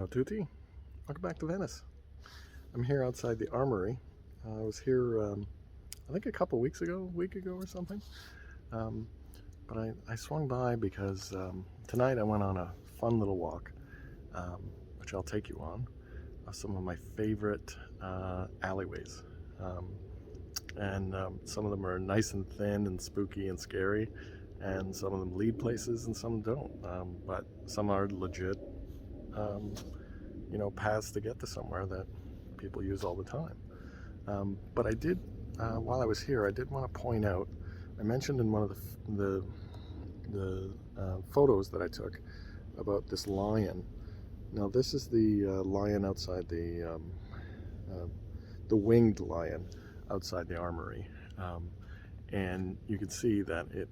Buongiorno tutti. Welcome back to Venice. I'm here outside the Armory. I was here, I think a couple weeks ago, a week ago or something. But I swung by because tonight I went on a fun little walk, which I'll take you on, of some of my favorite alleyways. Some of them are nice and thin and spooky and scary, and some of them lead places and some don't. But some are legit, paths to get to somewhere that people use all the time. But I did, while I was here, I did want to point out, I mentioned in one of the photos that I took about this lion. Now this is the lion outside the winged lion outside the Armory. And you can see that it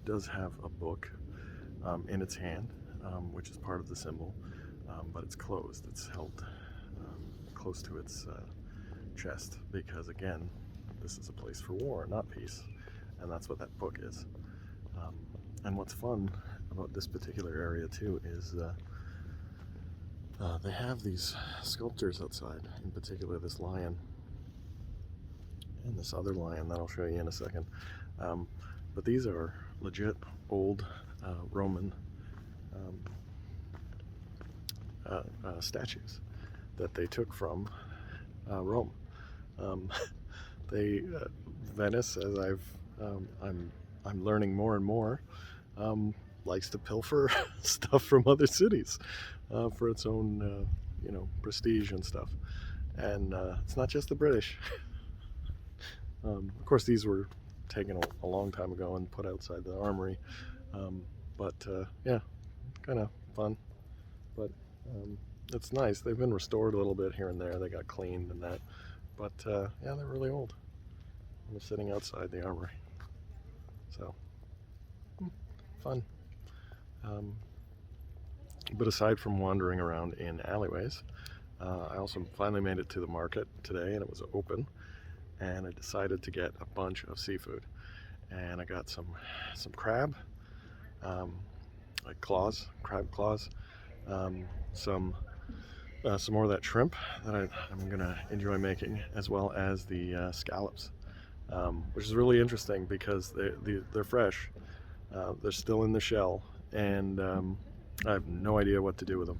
does have a book in its hand, which is part of the symbol, but it's closed. It's held close to its chest because, again, this is a place for war, not peace, and that's what that book is. And what's fun about this particular area too is they have these sculptures outside, in particular this lion and this other lion that I'll show you in a second. But these are legit old Roman statues that they took from Rome. Venice, as I'm learning more and more, likes to pilfer stuff from other cities for its own, prestige and stuff. And it's not just the British. Of course, these were taken a long time ago and put outside the Armory. Yeah, kind of fun. But it's nice. They've been restored a little bit here and there. They got cleaned and that. But yeah, they're really old. And they're sitting outside the Armory. So, fun. But aside from wandering around in alleyways, I also finally made it to the market today, and it was open. And I decided to get a bunch of seafood. And I got some crab, like crab claws, some more of that shrimp that I'm gonna enjoy making, as well as the scallops, which is really interesting because they're fresh. They're still in the shell, and I have no idea what to do with them.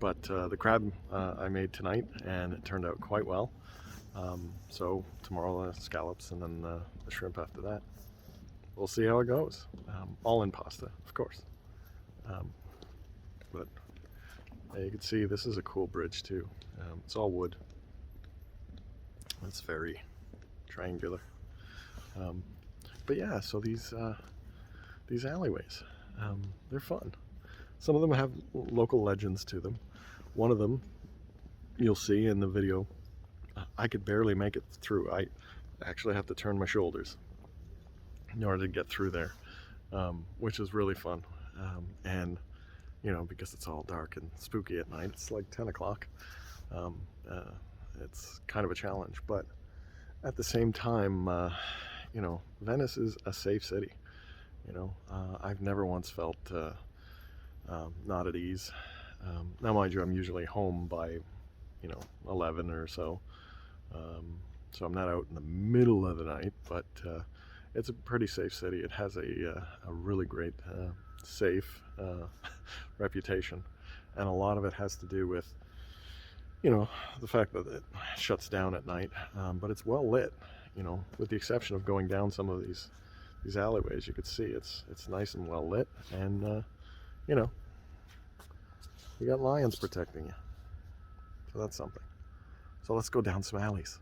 But the crab I made tonight, and it turned out quite well. So tomorrow the scallops, and then the shrimp after that. We'll see how it goes. All in pasta, of course. But you can see this is a cool bridge too. It's all wood. It's very triangular. But yeah, so these alleyways, they're fun. Some of them have local legends to them. One of them, you'll see in the video, I could barely make it through. I actually have to turn my shoulders in order to get through there, which is really fun. And because it's all dark and spooky at night, it's like 10 o'clock. It's kind of a challenge, but at the same time, Venice is a safe city. I've never once felt not at ease. Now, mind you, I'm usually home by 11 or so. So I'm not out in the middle of the night, but it's a pretty safe city. It has a really great safe reputation, and a lot of it has to do with the fact that it shuts down at night, but it's well lit. With the exception of going down some of these alleyways, you could see it's nice and well lit, and you got lions protecting you, so that's something. So let's go down some alleys.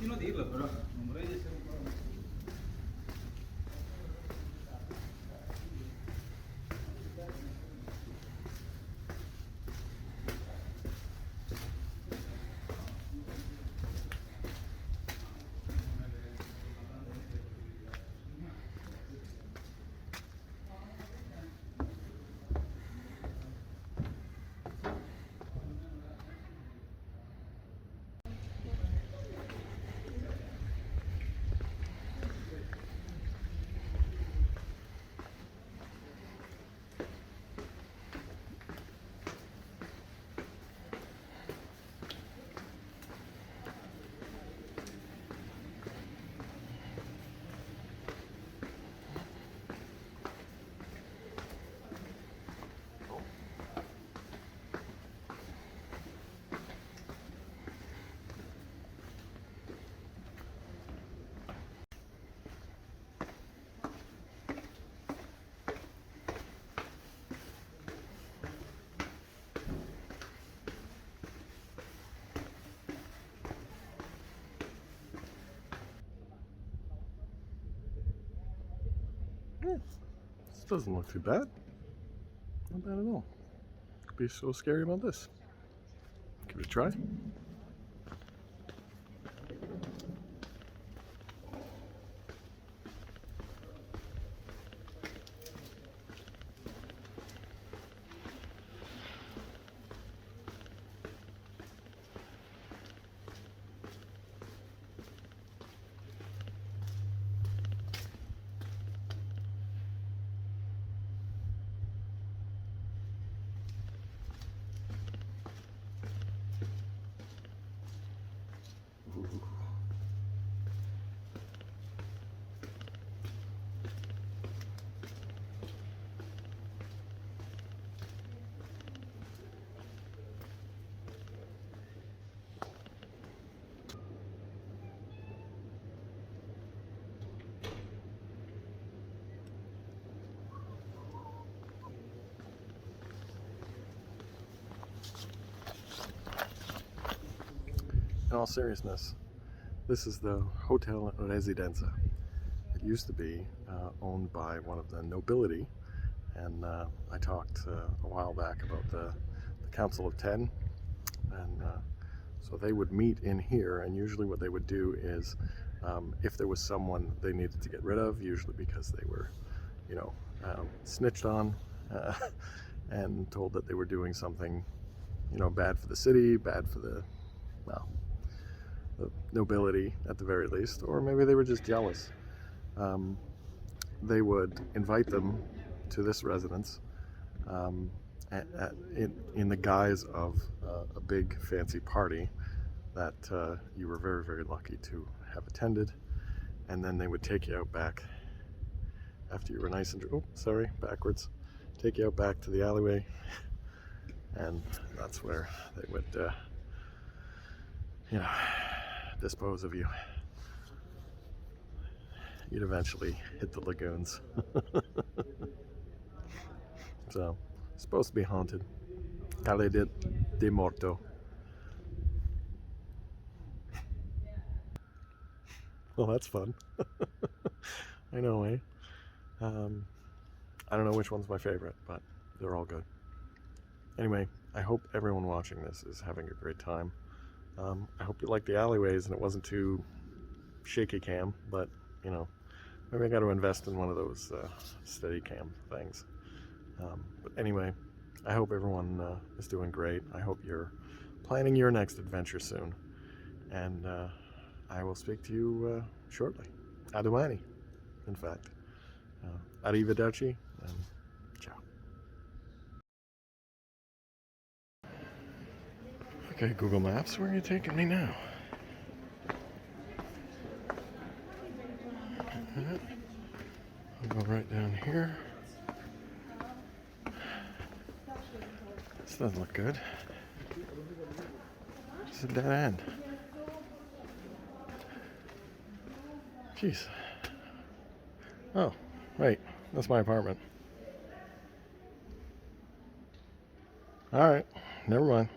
continuo a dirlo, però non vorrei essere un po'... Yeah, this doesn't look too bad. Not bad at all. Could be so scary about this. Give it a try. In all seriousness, this is the Hotel Residenza. It used to be owned by one of the nobility, and I talked a while back about the Council of Ten, and so they would meet in here, and usually what they would do is if there was someone they needed to get rid of, usually because they were, you know, snitched on and told that they were doing something, you know, bad for the city, bad for the, well, the nobility at the very least, or maybe they were just jealous. They would invite them to this residence in the guise of a big fancy party that you were very, very lucky to have attended, and then they would take you out back after you were nice and, oh, sorry, backwards, take you out back to the alleyway, and that's where they would, you know, dispose of you. You'd eventually hit the lagoons. So, it's supposed to be haunted. Calle de Morte. Well, that's fun. I know, eh? I don't know which one's my favorite, but they're all good. Anyway, I hope everyone watching this is having a great time. I hope you liked the alleyways and it wasn't too shaky cam, but, you know, maybe I got to invest in one of those steady cam things. But anyway, I hope everyone is doing great. I hope you're planning your next adventure soon. And I will speak to you shortly. A domani, in fact. Arrivederci, and ciao. Okay, Google Maps, where are you taking me now? I'll go right down here. This doesn't look good. It's a dead end. Jeez. Oh, wait, that's my apartment. Alright, never mind.